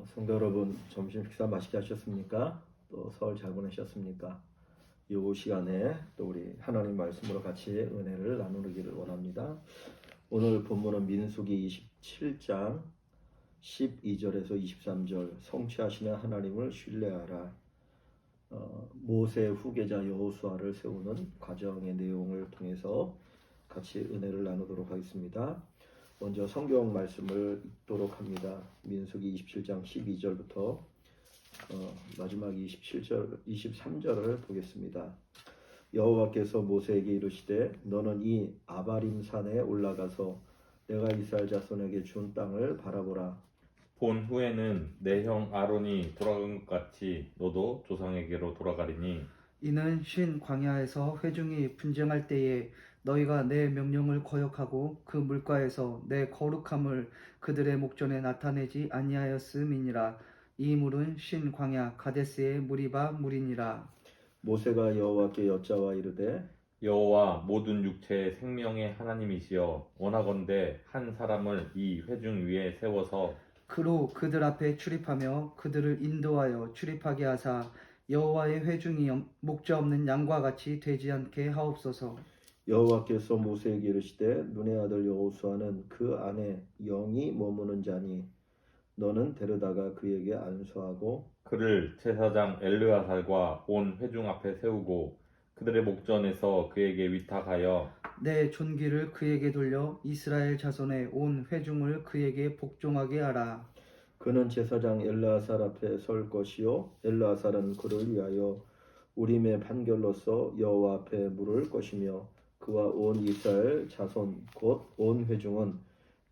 성도 여러분, 점심 식사 맛있게 하셨습니까? 또 설 잘 보내셨습니까? 이 시간에 또 우리 하나님 말씀으로 같이 은혜를 나누기를 원합니다. 오늘 본문은 민수기 27장 12절에서 23절, 성취하시는 하나님을 신뢰하라. 모세 후계자 여호수아를 세우는 과정의 내용을 통해서 같이 은혜를 나누도록 하겠습니다. 먼저 성경 말씀을 읽도록 합니다. 민수기 27장 12절부터 마지막 23절을 보겠습니다. 여호와께서 모세에게 이르시되 너는 이 아바림 산에 올라가서 내가 이스라엘 자손에게 준 땅을 바라보라. 본 후에는 내 형 아론이 돌아간 것 같이 너도 조상에게로 돌아가리니 이는 신 광야에서 회중이 분쟁할 때에 너희가 내 명령을 거역하고 그 물가에서 내 거룩함을 그들의 목전에 나타내지 아니하였음이니라. 이 물은 신 광야 가데스의 무리바 물이니라. 모세가 여호와께 여짜와 이르되 여호와 모든 육체의 생명의 하나님이시여 원하건대 한 사람을 이 회중 위에 세워서 그로 그들 앞에 출입하며 그들을 인도하여 출입하게 하사 여호와의 회중이 목자 없는 양과 같이 되지 않게 하옵소서. 여호와께서 모세에게 이르시되 눈의 아들 여호수아는 그 안에 영이 머무는 자니 너는 데려다가 그에게 안수하고 그를 제사장 엘르아살과 온 회중 앞에 세우고 그들의 목전에서 그에게 위탁하여 내 존귀를 그에게 돌려 이스라엘 자손의 온 회중을 그에게 복종하게 하라. 그는 제사장 엘르아살 앞에 설 것이요 엘르아살은 그를 위하여 우림의 판결로서 여호와 앞에 물을 것이며 그와 온 이스라엘 자손 곧 온 회중은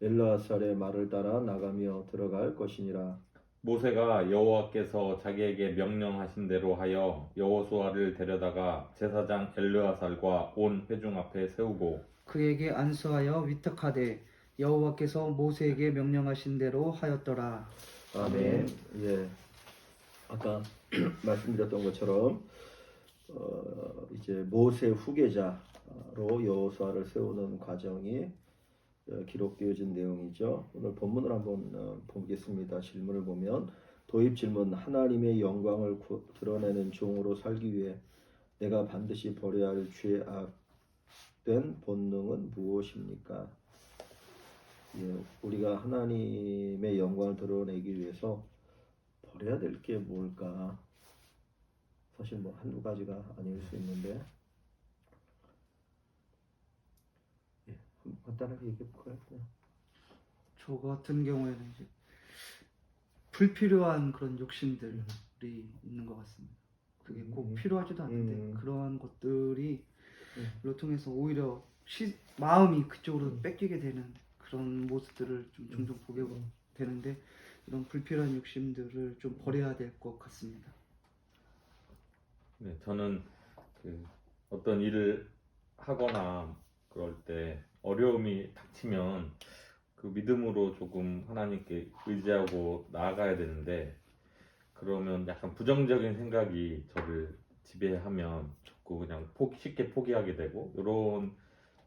엘르아살의 말을 따라 나가며 들어갈 것이니라. 모세가 여호와께서 자기에게 명령하신 대로 하여 여호수아를 데려다가 제사장 엘르아살과 온 회중 앞에 세우고 그에게 안수하여 위탁하되 여호와께서 모세에게 명령하신 대로 하였더라. 아멘. 예. 아까 말씀드렸던 것처럼 이제 모세 후계자로 여호수아를 세우는 과정이 기록되어진 내용이죠. 오늘 본문을 한번 보겠습니다. 질문을 보면 도입 질문: 하나님의 영광을 드러내는 종으로 살기 위해 내가 반드시 버려야 할 죄악된 본능은 무엇입니까? 예, 우리가 하나님의 영광을 드러내기 위해서 버려야 될 게 뭘까? 사실 뭐 한두 가지가 아닐 수 있는데 간단하게 얘기해 볼까요? 저 같은 경우에는 이제 불필요한 그런 욕심들이 있는 것 같습니다. 그게 꼭 필요하지도 않은데 그러한 것들이 로 통해서 오히려 마음이 그쪽으로 뺏기게 되는 그런 모습들을 좀 종종 보게 되는데 이런 불필요한 욕심들을 좀 버려야 될 것 같습니다. 네, 저는 어떤 일을 하거나 그럴 때 어려움이 닥치면 그 믿음으로 조금 하나님께 의지하고 나아가야 되는데 그러면 약간 부정적인 생각이 저를 지배하면 자꾸 그냥 쉽게 포기하게 되고 이런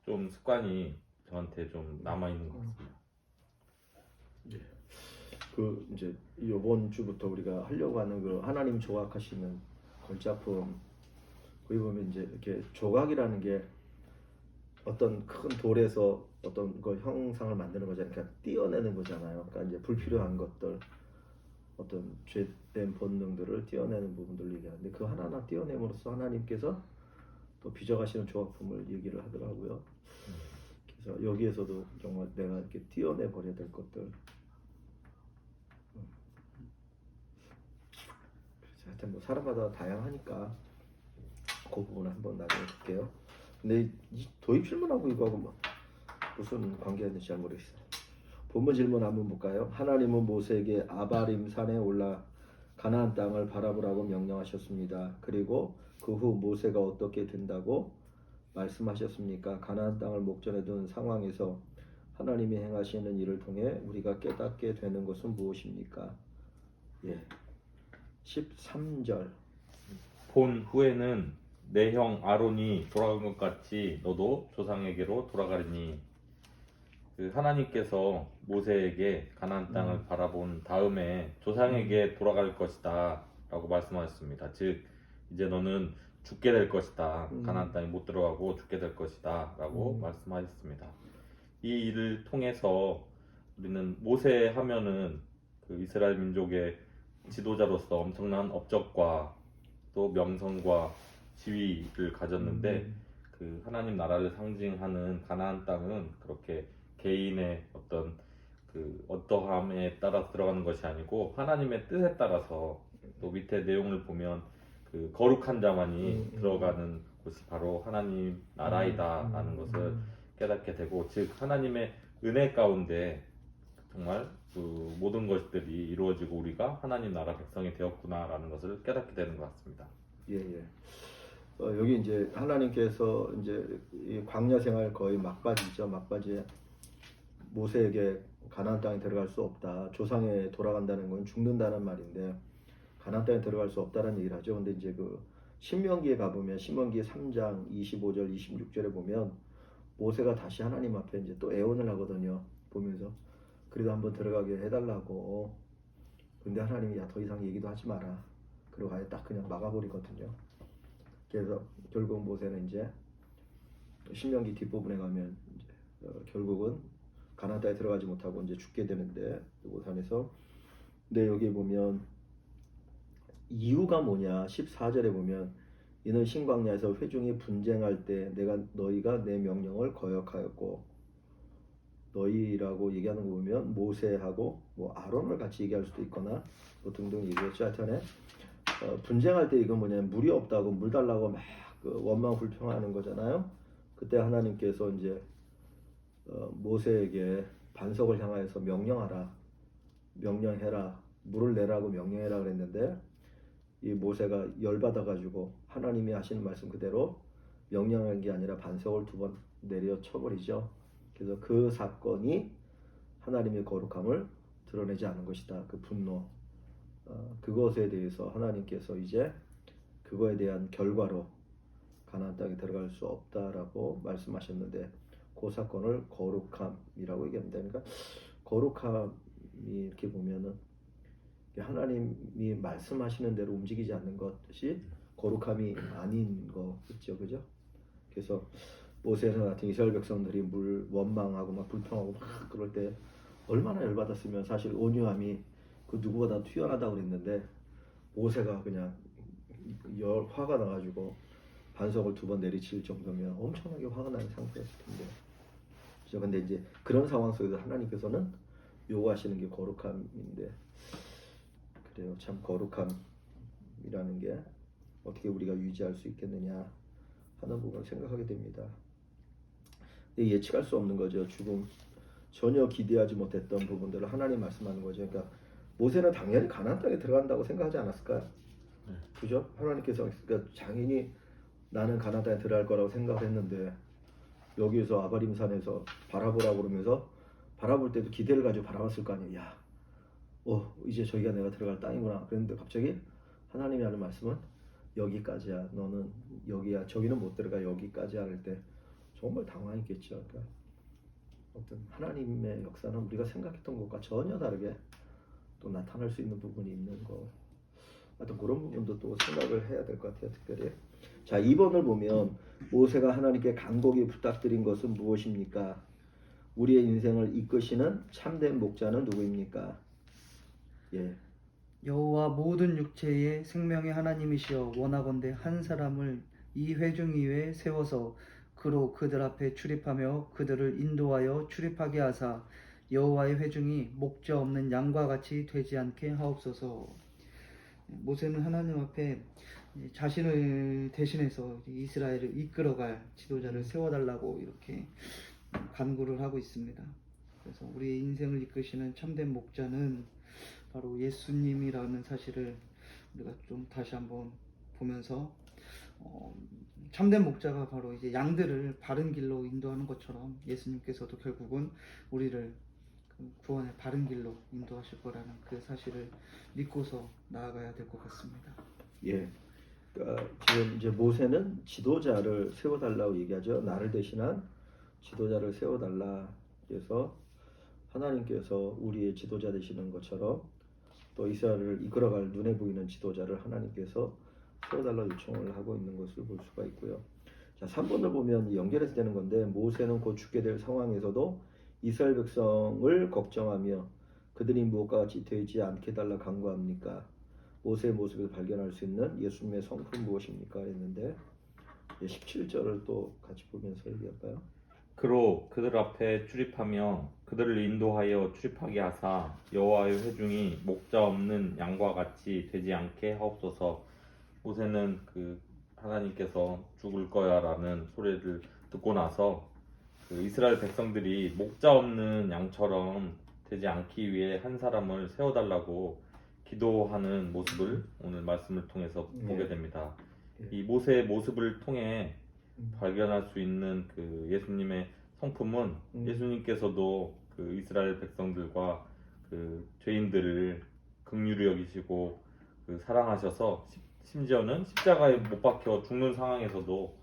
좀 습관이 저한테 좀 남아 있는 것 같습니다. 네. 그 이제 이번 주부터 우리가 하려고 하는 그 하나님 조각하시는 걸작품, 거기 보면 이제 이렇게 조각이라는 게 어떤 큰 돌에서 어떤 걸 형상을 만드는 거잖아요. 그러니까 띄어내는 거잖아요. 그러니까 이제 불필요한 것들, 어떤 죄된 본능들을 띄어내는 부분들을 얘기하는데 그 하나하나 띄어냄으로써 하나님께서 또 빚어가시는 조각품을 얘기를 하더라고요. 그래서 여기에서도 정말 내가 이렇게 띄어내 버려야 될 것들. 하여튼 뭐 사람마다 다양하니까 그 부분을 한번 나중에 볼게요. 근데 이 도입 질문하고 이거하고 뭐 무슨 관계가 있는지 잘 모르겠어요. 본문 질문 한번 볼까요? 하나님은 모세에게 아바림 산에 올라 가나안 땅을 바라보라고 명령하셨습니다. 그리고 그 후 모세가 어떻게 된다고 말씀하셨습니까? 가나안 땅을 목전에 둔 상황에서 하나님이 행하시는 일을 통해 우리가 깨닫게 되는 것은 무엇입니까? 예. 13절. 본 후에는 내 형 아론이 돌아간 것 같이 너도 조상에게로 돌아가리니 그 하나님께서 모세에게 가나안 땅을 바라본 다음에 조상에게 돌아갈 것이다라고 말씀하셨습니다. 즉 이제 너는 죽게 될 것이다. 가나안 땅에 못 들어가고 죽게 될 것이다라고 말씀하셨습니다. 이 일을 통해서 우리는 모세 하면은 그 이스라엘 민족의 지도자로서 엄청난 업적과 또 명성과 지위를 가졌는데 그 하나님 나라를 상징하는 가나안 땅은 그렇게 개인의 어떤 그 어떠함에 따라 들어가는 것이 아니고 하나님의 뜻에 따라서 또 밑에 내용을 보면 그 거룩한 자만이 들어가는 곳이 바로 하나님 나라이다라는 것을 깨닫게 되고, 즉 하나님의 은혜 가운데 정말 그 모든 것들이 이루어지고 우리가 하나님 나라 백성이 되었구나라는 것을 깨닫게 되는 것 같습니다. 예, 예. 여기 이제 하나님께서 이제 이 광야 생활 거의 막바지죠. 막바지에 모세에게 가나안 땅에 들어갈 수 없다. 조상에 돌아간다는 건 죽는다는 말인데 가나안 땅에 들어갈 수 없다는 얘기를 하죠. 근데 이제 그 신명기에 가보면 신명기 3장 25절 26절에 보면 모세가 다시 하나님 앞에 이제 또 애원을 하거든요. 보면서 그래도 한번 들어가게 해달라고. 근데 하나님이 야 더 이상 얘기도 하지 마라. 그리고 아예 딱 그냥 막아버리거든요. 그래서 결국 모세는 이제 신명기 뒷부분에 가면 이제 결국은 가나안 땅에 들어가지 못하고 이제 죽게 되는데 모산에서. 근데 여기 보면 이유가 뭐냐 14절에 보면 이는 신광야에서 회중이 분쟁할 때 내가 너희가 내 명령을 거역하였고, 너희라고 얘기하는 거 보면 모세하고 뭐 아론을 같이 얘기할 수도 있거나 뭐 등등 얘기했죠. 하여튼 분쟁할 때 이건 뭐냐면 물이 없다고 물 달라고 막 그 원망 불평하는 거잖아요. 그때 하나님께서 이제 모세에게 반석을 향하여서 명령하라, 명령해라, 물을 내라고 명령해라 그랬는데 이 모세가 열받아 가지고 하나님이 하시는 말씀 그대로 명령한 게 아니라 반석을 2번 내려 쳐버리죠. 그래서 그 사건이 하나님의 거룩함을 드러내지 않은 것이다. 그 분노, 그것에 대해서 하나님께서 이제 그거에 대한 결과로 가나안 땅에 들어갈 수 없다라고 말씀하셨는데 그 사건을 거룩함이라고 얘기합니다. 그러니까 거룩함이 이렇게 보면은 하나님이 말씀하시는 대로 움직이지 않는 것이 거룩함이 아닌 거겠죠, 그죠? 그래서 모세나 같은 이스라엘 백성들이 물 원망하고 막 불평하고 막 그럴 때 얼마나 열받았으면 사실 온유함이 그 누구보다 뛰어나다고 그랬는데 모세가 그냥 화가 나가지고 반석을 2번 내리칠 정도면 엄청나게 화가 나는 상태였을 텐데. 그죠? 근데 이제 그런 상황 속에서 하나님께서는 요구하시는 게 거룩함인데, 그래요. 참 거룩함이라는 게 어떻게 우리가 유지할 수 있겠느냐 하는 부분을 생각하게 됩니다. 예측할 수 없는 거죠. 죽음, 전혀 기대하지 못했던 부분들을 하나님 말씀하는 거죠. 그러니까 모세는 당연히 가나안 땅에 들어간다고 생각하지 않았을까요? 그죠? 하나님께서 그러니까 당연히 나는 가나안 땅에 들어갈 거라고 생각을 했는데 여기에서 아바림 산에서 바라보라고 그러면서 바라볼 때도 기대를 가지고 바라봤을 거 아니에요. 야, 이제 저기가 내가 들어갈 땅이구나. 그런데 갑자기 하나님이 하는 말씀은 여기까지야. 너는 여기야. 저기는 못 들어가. 여기까지야. 할 때 정말 당황했겠죠. 그러니까 어떤 하나님의 역사는 우리가 생각했던 것과 전혀 다르게 또 나타날 수 있는 부분이 있는 거. 하여튼 그런 부분도 또 생각을 해야 될 것 같아요. 특별히. 자, 2번을 보면 모세가 하나님께 간곡히 부탁드린 것은 무엇입니까? 우리의 인생을 이끄시는 참된 목자는 누구입니까? 예. 여호와 모든 육체의 생명의 하나님이시여 원하건대 한 사람을 이 회중 위에 세워서 그로 그들 앞에 출입하며 그들을 인도하여 출입하게 하사 여호와의 회중이 목자 없는 양과 같이 되지 않게 하옵소서. 모세는 하나님 앞에 자신을 대신해서 이스라엘을 이끌어갈 지도자를 세워달라고 이렇게 간구를 하고 있습니다. 그래서 우리의 인생을 이끄시는 참된 목자는 바로 예수님이라는 사실을 우리가 좀 다시 한번 보면서 참된 목자가 바로 이제 양들을 바른 길로 인도하는 것처럼 예수님께서도 결국은 우리를 구원의 바른 길로 인도하실 거라는 그 사실을 믿고서 나아가야 될 것 같습니다. 예. 그러니까 지금 이제 모세는 지도자를 세워달라고 얘기하죠. 나를 대신한 지도자를 세워달라. 그래서 하나님께서 우리의 지도자 되시는 것처럼 또 이스라엘을 이끌어갈 눈에 보이는 지도자를 하나님께서 세워달라 요청을 하고 있는 것을 볼 수가 있고요. 자, 3번을 보면 연결해서 되는 건데 모세는 곧 죽게 될 상황에서도 이스라엘 백성을 걱정하며 그들이 무엇과 같이 되지 않게 달라 간구합니까? 모세의 모습을 발견할 수 있는 예수님의 성품 무엇입니까? 했는데 17절을 또 같이 보면서 얘기할까요? 그로 그들 앞에 출입하며 그들을 인도하여 출입하게 하사 여호와의 회중이 목자 없는 양과 같이 되지 않게 하옵소서. 모세는 그 하나님께서 죽을 거야라는 소리를 듣고 나서 그 이스라엘 백성들이 목자 없는 양처럼 되지 않기 위해 한 사람을 세워달라고 기도하는 모습을 오늘 말씀을 통해서 보게 됩니다. 이 모세의 모습을 통해 발견할 수 있는 그 예수님의 성품은 예수님께서도 그 이스라엘 백성들과 그 죄인들을 긍휼히 여기시고 그 사랑하셔서 심지어는 십자가에 못 박혀 죽는 상황에서도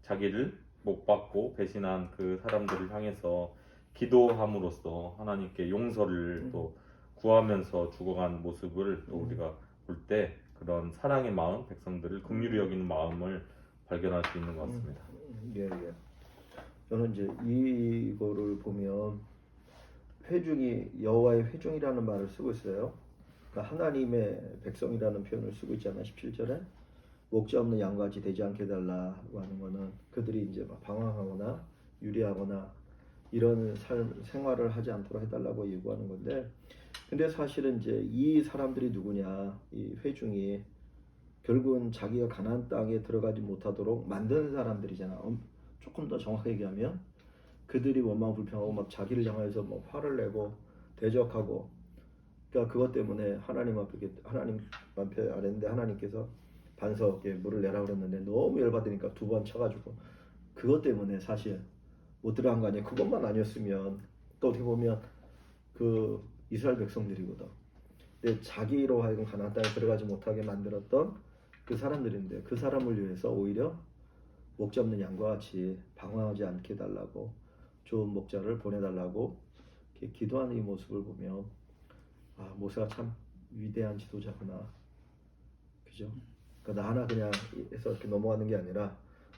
자기를 못 받고 배신한 그 사람들을 향해서 기도함으로써 하나님께 용서를 또 구하면서 죽어간 모습을 또 우리가 볼 때 그런 사랑의 마음, 백성들을 긍휼히 여기는 마음을 발견할 수 있는 것 같습니다. 예. 저는 이제 이거를 보면 회중이 여호와의 회중이라는 말을 쓰고 있어요. 그러니까 하나님의 백성이라는 표현을 쓰고 있잖아요. 17절에 목자 없는 양같이 되지 않게 해달라고 하는 거는 그들이 이제 막 방황하거나 유리하거나 이런 생활을 하지 않도록 해달라고 요구하는 건데, 근데 사실은 이제 이 사람들이 누구냐, 이 회중이 결국은 자기가 가나안 땅에 들어가지 못하도록 만든 사람들이잖아. 조금 더 정확하게 얘기하면 그들이 원망 불평하고 막 자기를 향해서 뭐 화를 내고 대적하고, 그러니까 그것 때문에 하나님 앞에 아랬는데 하나님께서 반석에 물을 내라 그랬는데 너무 열받으니까 2번 쳐가지고 그것 때문에 사실 못 들어간 거 아니에요. 그것만 아니었으면 또 어떻게 보면 그 이스라엘 백성들이거든. 근데 자기로 하여금 가나안 땅에 들어가지 못하게 만들었던 그 사람들인데 그 사람을 위해서 오히려 목자 없는 양과 같이 방황하지 않게 해달라고 좋은 목자를 보내달라고 이렇게 기도하는 이 모습을 보면 모세가 참 위대한 지도자구나. 그죠? 그러니까 나 하나 그냥 해서 이렇게 넘어가는 게 아니라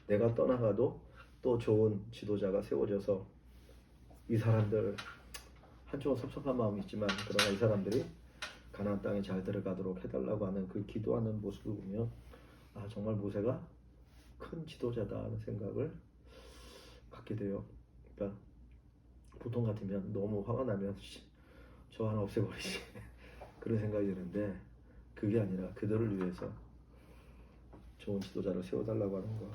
내가 떠나가도 또 좋은 지도자가 세워져서 이 사람들 한쪽은 섭섭한 마음이 있지만 그러나 이 사람들이 가나안 땅에 잘 들어가도록 해달라고 하는 그 기도하는 모습을 보면 정말 모세가 큰 지도자다 하는 생각을 갖게 돼요. 그러니까 보통 같으면 너무 화가 나면 저 하나 없애버리지 그런 생각이 드는데 그게 아니라 그들을 위해서 좋은 지도자를 세워달라고 하는 거,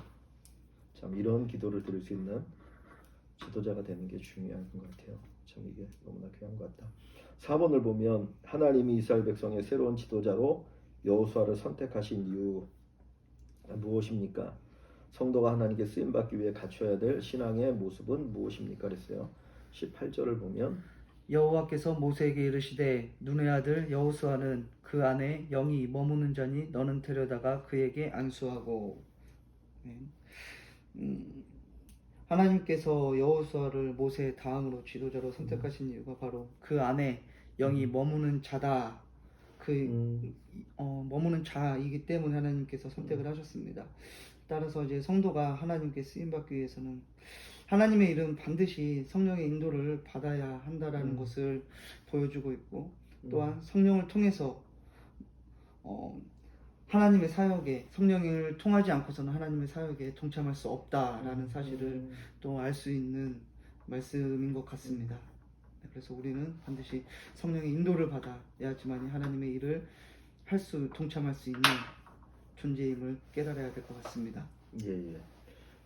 참 이런 기도를 드릴 수 있는 지도자가 되는 게 중요한 것 같아요. 참 이게 너무나 귀한 것 같다. 4번을 보면 하나님이 이스라엘 백성의 새로운 지도자로 여호수아를 선택하신 이유 무엇입니까? 성도가 하나님께 쓰임받기 위해 갖춰야 될 신앙의 모습은 무엇입니까? 그랬어요. 18절을 보면 여호와께서 모세에게 이르시되 눈의 아들 여호수아는 그 안에 영이 머무는 자니 너는 데려다가 그에게 안수하고. 하나님께서 여호수아를 모세 다음으로 지도자로 선택하신 이유가 바로 그 안에 영이 머무는 자다. 머무는 자이기 때문에 하나님께서 선택을 하셨습니다. 따라서 이제 성도가 하나님께 쓰임받기 위해서는 하나님의 일은 반드시 성령의 인도를 받아야 한다라는 것을 보여주고 있고, 또한 성령을 통해서 하나님의 사역에, 성령을 통하지 않고서는 하나님의 사역에 동참할 수 없다라는 사실을 또 알 수 있는 말씀인 것 같습니다. 그래서 우리는 반드시 성령의 인도를 받아야지만 하나님의 일을 동참할 수 있는 존재임을 깨달아야 될 것 같습니다. 예.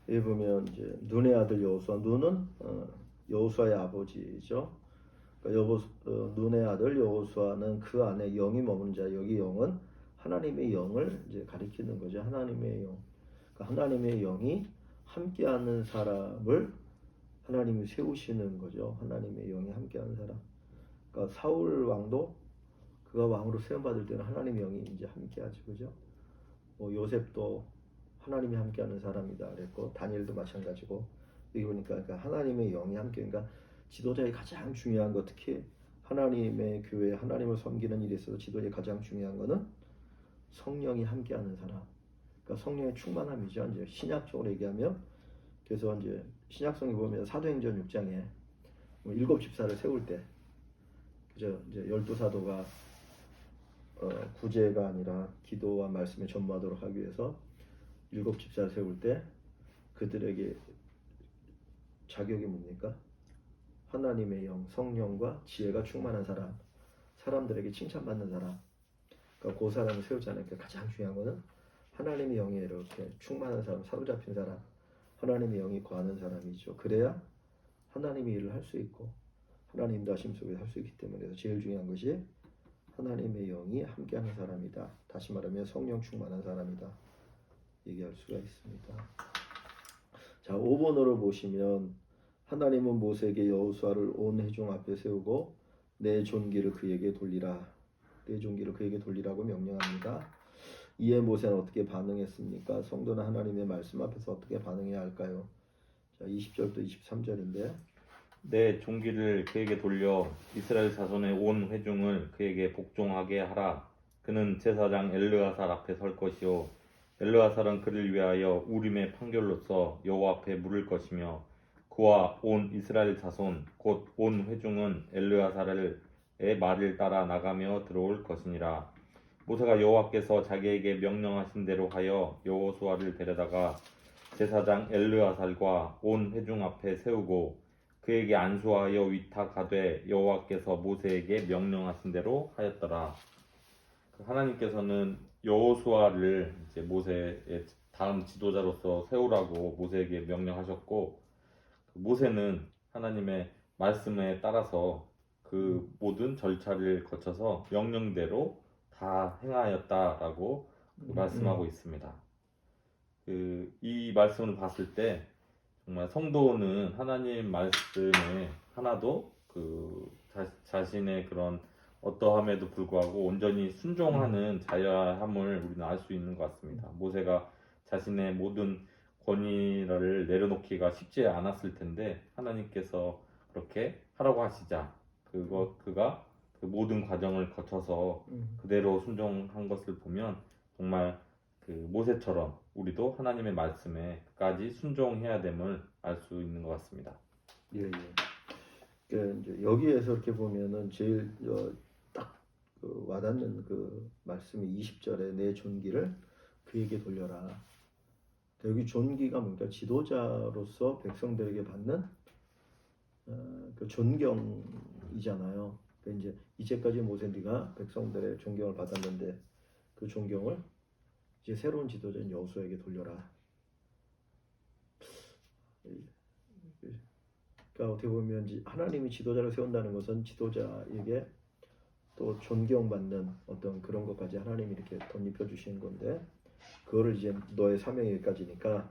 여기 보면 이제 눈의 아들 여호수아, 눈은 여호수아의 아버지죠. 그러니까 눈의 아들 여호수아는 그 안에 영이 머무는 자, 여기 영은 하나님의 영을 이제 가리키는 거죠. 하나님의 영. 그러니까 하나님의 영이 함께하는 사람을 하나님이 세우시는 거죠. 하나님의 영이 함께하는 사람. 그러니까 사울 왕도 그가 왕으로 세움받을 때는 하나님의 영이 이제 함께하죠, 그죠? 요셉도 하나님이 함께하는 사람이다 그랬고, 다니엘도 마찬가지고, 여기 보니까 그러니까 하나님의 영이 함께 그러니까 지도자의 가장 중요한 거 특히 하나님의 교회 하나님을 섬기는 일에 있어서 지도자의 가장 중요한 거는 성령이 함께하는 사람. 그러니까 성령의 충만함이죠. 이제 신약적으로 얘기하면 그래서 이제 신약성에 보면 사도행전 6장에 일곱 집사를 세울 때 그죠 이제 12사도가 구제가 아니라 기도와 말씀에 전무하도록 하기 위해서 일곱 집사를 세울 때 그들에게 자격이 뭡니까? 하나님의 영, 성령과 지혜가 충만한 사람, 사람들에게 칭찬받는 사람. 그러니까 그 사람을 세우잖아요. 그러니까 가장 중요한 거는 하나님의 영에 이렇게 충만한 사람, 사로잡힌 사람, 하나님의 영이 거하는 사람이죠. 그래야 하나님의 일을 할 수 있고 하나님 인도하심 속에 할 수 있기 때문에 그래서 제일 중요한 것이 하나님의 영이 함께하는 사람이다. 다시 말하면 성령 충만한 사람이다. 얘기할 수가 있습니다. 자, 5번으로 보시면 하나님은 모세에게 여호수아를 온 회중 앞에 세우고 내 존귀를 그에게 돌리라. 내 존귀를 그에게 돌리라고 명령합니다. 이에 모세는 어떻게 반응했습니까? 성도는 하나님의 말씀 앞에서 어떻게 반응해야 할까요? 자, 20절도 23절인데 내 종기를 그에게 돌려 이스라엘 자손의 온 회중을 그에게 복종하게 하라. 그는 제사장 엘르아살 앞에 설 것이요 엘르아살은 그를 위하여 우림의 판결로서 여호와 앞에 물을 것이며 그와 온 이스라엘 자손 곧 온 회중은 엘르아살의 말을 따라 나가며 들어올 것이니라. 모세가 여호와께서 자기에게 명령하신 대로 하여 여호수아를 데려다가 제사장 엘르아살과 온 회중 앞에 세우고 그에게 안수하여 위탁하되 여호와께서 모세에게 명령하신 대로 하였더라. 하나님께서는 여호수아를 이제 모세의 다음 지도자로서 세우라고 모세에게 명령하셨고 모세는 하나님의 말씀에 따라서 그 모든 절차를 거쳐서 명령대로 다 행하였다라고 말씀하고 있습니다. 이 말씀을 봤을 때 정말 성도는 하나님 말씀에 하나도 자신의 그런 어떠함에도 불구하고 온전히 순종하는 자야함을 우리는 알 수 있는 것 같습니다. 모세가 자신의 모든 권위를 내려놓기가 쉽지 않았을 텐데 하나님께서 그렇게 하라고 하시자 그가 그 모든 과정을 거쳐서 그대로 순종한 것을 보면 정말 그 모세처럼 우리도 하나님의 말씀에 끝까지 순종해야 됨을 알 수 있는 것 같습니다. 예. 이제 여기에서 이렇게 보면은 제일 딱 와닿는 그 말씀이 20절에 내 존귀를 그에게 돌려라. 여기 존귀가 뭔가 지도자로서 백성들에게 받는 그 존경이잖아요. 그러니까 이제 이제까지 모세 네가 백성들의 존경을 받았는데 그 존경을 이제 새로운 지도자인 여호수아에게 돌려라. 그러니까 어떻게 보면 하나님이 지도자를 세운다는 것은 지도자에게 또 존경받는 어떤 그런 것까지 하나님이 이렇게 덧입혀 주시는 건데 그거를 이제 너의 사명이 여기까지니까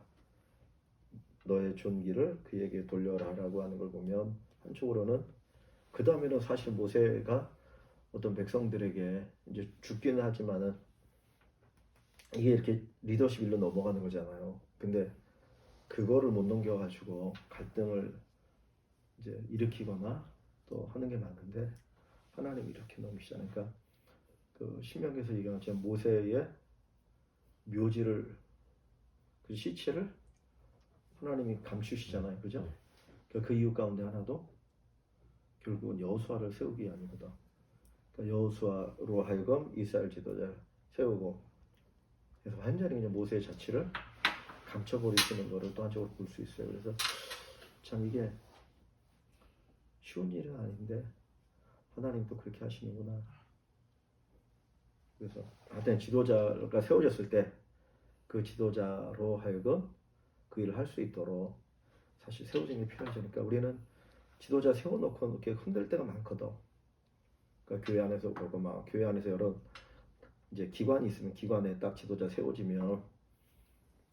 너의 존귀를 그에게 돌려라라고 하는 걸 보면 한쪽으로는 그 다음에는 사실 모세가 어떤 백성들에게 이제 죽기는 하지만은 이게 이렇게 리더십 일로 넘어가는 거잖아요. 근데 그거를 못 넘겨가지고 갈등을 이제 일으키거나 또 하는 게 많은데 하나님이 이렇게 넘기시잖아요. 그러니까 그 신명기에서 얘기한 것처럼 모세의 묘지를 그 시체를 하나님이 감추시잖아요. 그죠? 그 이유 가운데 하나도 결국은 여호수아를 세우기 위함이거든. 그러니까 여호수아로 하여금 이스라엘 지도자를 세우고 그래서 완전히 그냥 모세의 자취를 감춰버리시는 거를 또 한쪽으로 볼 수 있어요. 그래서 참 이게 쉬운 일은 아닌데 하나님도 그렇게 하시는구나. 그래서 하여튼 지도자가 세워졌을 때 그 지도자로 하여금 그 일을 할 수 있도록 사실 세워진 게 필요하죠. 그러니까 우리는 지도자 세워놓고 이렇게 흔들 때가 많거든. 그러니까 교회 안에서 그러고 막 교회 안에서 여러 이제 기관이 있으면 기관에 딱 지도자 세워지면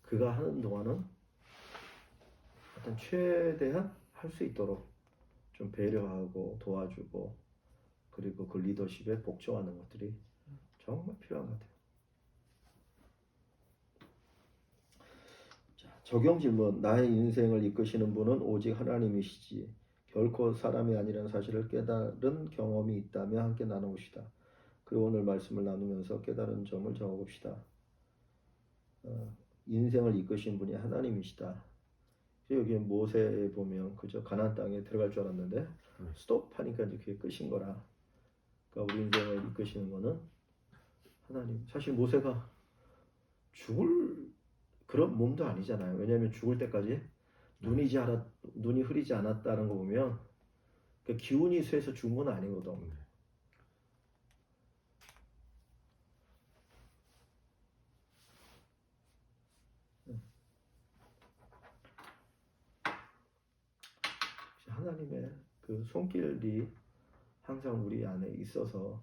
그가 하는 동안은 어떤 최대한 할 수 있도록 좀 배려하고 도와주고 그리고 그 리더십에 복종하는 것들이 정말 필요한 것 같아요. 자, 적용 질문. 나의 인생을 이끄시는 분은 오직 하나님이시지 결코 사람이 아니라는 사실을 깨달은 경험이 있다면 함께 나눠봅시다. 그리고 오늘 말씀을 나누면서 깨달은 점을 적어봅시다. 인생을 이끄신 분이 하나님이시다. 여기 모세에 보면 그저 가나안 땅에 들어갈 줄 알았는데 스톱하니까 이제 그게 끝인 거라. 그러니까 우리 인생을 이끄시는 거는 하나님. 사실 모세가 죽을 그런 몸도 아니잖아요. 왜냐하면 죽을 때까지 눈이 흐리지 않았다는 거 보면 그 기운이 쇠서 죽은 건 아니거든. 하나님의 그 손길이 항상 우리 안에 있어서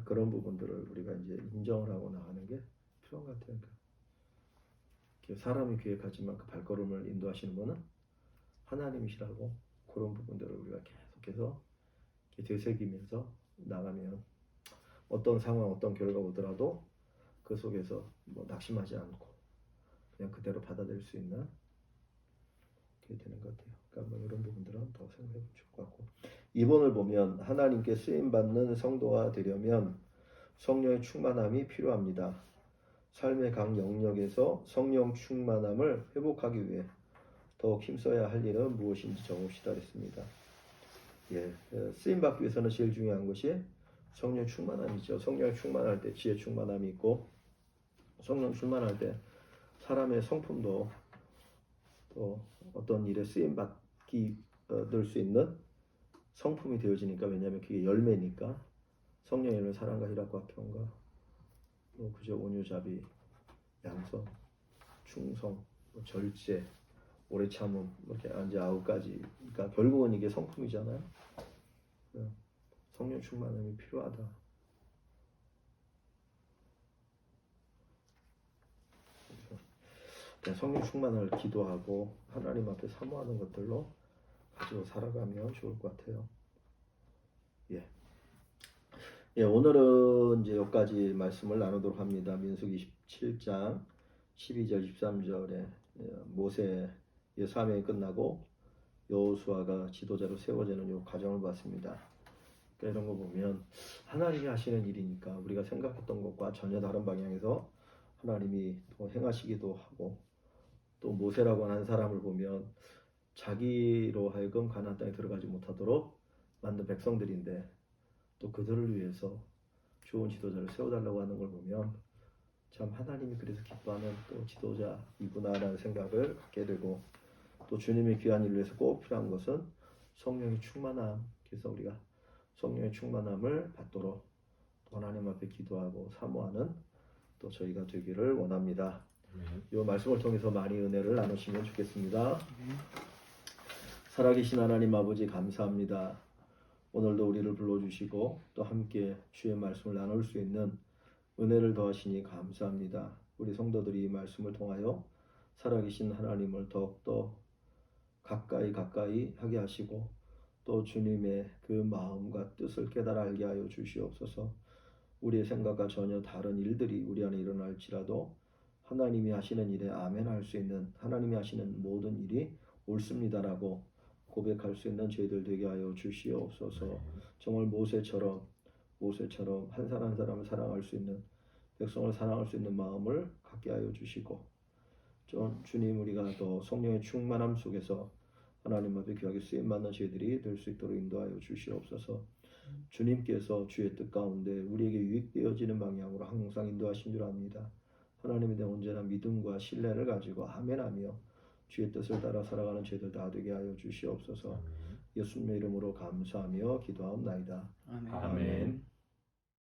그런 부분들을 우리가 이제 인정을 하고 나가는 게 필요한 것 같아요. 사람이 계획하지만 그 발걸음을 인도하시는 분은 하나님이시라고 그런 부분들을 우리가 계속해서 되새기면서 나가면 어떤 상황, 어떤 결과가 오더라도 그 속에서 뭐 낙심하지 않고 그냥 그대로 받아들일 수 있는 그게 되는 것 같아요. 그러니까 뭐 이런 부분들은 더 생각해 보면 좋을 것 같고 2번을 보면 하나님께 쓰임받는 성도가 되려면 성령의 충만함이 필요합니다. 삶의 각 영역에서 성령 충만함을 회복하기 위해 더욱 힘써야 할 일은 무엇인지 적읍시다 했습니다. 쓰임받기 위해서는 제일 중요한 것이 성령 충만함이죠. 성령 충만할 때 지혜 충만함이 있고 성령 충만할 때 사람의 성품도 또 어떤 일에 쓰임받기 될 수 있는 성품이 되어지니까 왜냐하면 그게 열매니까 성령의 열매 사랑과 희락과 평과 그저 온유 자비 양선 충성 절제 오래 참음 이렇게 이제 9가지. 그러니까 결국은 이게 성품이잖아요. 성령 충만함이 필요하다. 성령 충만을 기도하고 하나님 앞에 사모하는 것들로 가지고 살아가면 좋을 것 같아요. 오늘은 이제 여기까지 말씀을 나누도록 합니다. 민수기 27장 12절 13절에 모세의 사명이 끝나고 여호수아가 지도자로 세워지는 이 과정을 봤습니다. 그러니까 이런 거 보면 하나님이 하시는 일이니까 우리가 생각했던 것과 전혀 다른 방향에서 하나님이 또 행하시기도 하고 또 모세라고 하는 사람을 보면 자기로 하여금 가나안 땅에 들어가지 못하도록 만든 백성들인데 또 그들을 위해서 좋은 지도자를 세워달라고 하는 걸 보면 참 하나님이 그래서 기뻐하는 또 지도자이구나라는 생각을 갖게 되고 또 주님의 귀한 일을 위해서 꼭 필요한 것은 성령의 충만함. 그래서 우리가 성령의 충만함을 받도록 하나님 앞에 기도하고 사모하는 또 저희가 되기를 원합니다. 이 말씀을 통해서 많이 은혜를 나누시면 좋겠습니다. 살아계신 하나님 아버지 감사합니다. 오늘도 우리를 불러주시고 또 함께 주의 말씀을 나눌 수 있는 은혜를 더하시니 감사합니다. 우리 성도들이 이 말씀을 통하여 살아계신 하나님을 더욱더 가까이 하게 하시고 또 주님의 그 마음과 뜻을 깨달아 알게 하여 주시옵소서. 우리의 생각과 전혀 다른 일들이 우리 안에 일어날지라도 하나님이 하시는 일에 아멘 할 수 있는 하나님이 하시는 모든 일이 옳습니다라고 고백할 수 있는 저희들 되게 하여 주시옵소서. 정말 모세처럼 한 사람 한 사람을 사랑할 수 있는 백성을 사랑할 수 있는 마음을 갖게 하여 주시고 주님 우리가 더 성령의 충만함 속에서 하나님 앞에 귀하게 쓰임받는 저희들이 될 수 있도록 인도하여 주시옵소서. 주님께서 주의 뜻 가운데 우리에게 유익되어지는 방향으로 항상 인도하신 줄 압니다. 하나님에 대한 언제나 믿음과 신뢰를 가지고 아멘하며 주의 뜻을 따라 살아가는 저희들 다 되게 하여 주시옵소서. 예수님의 이름으로 감사하며 기도하옵나이다. 아멘. 아멘.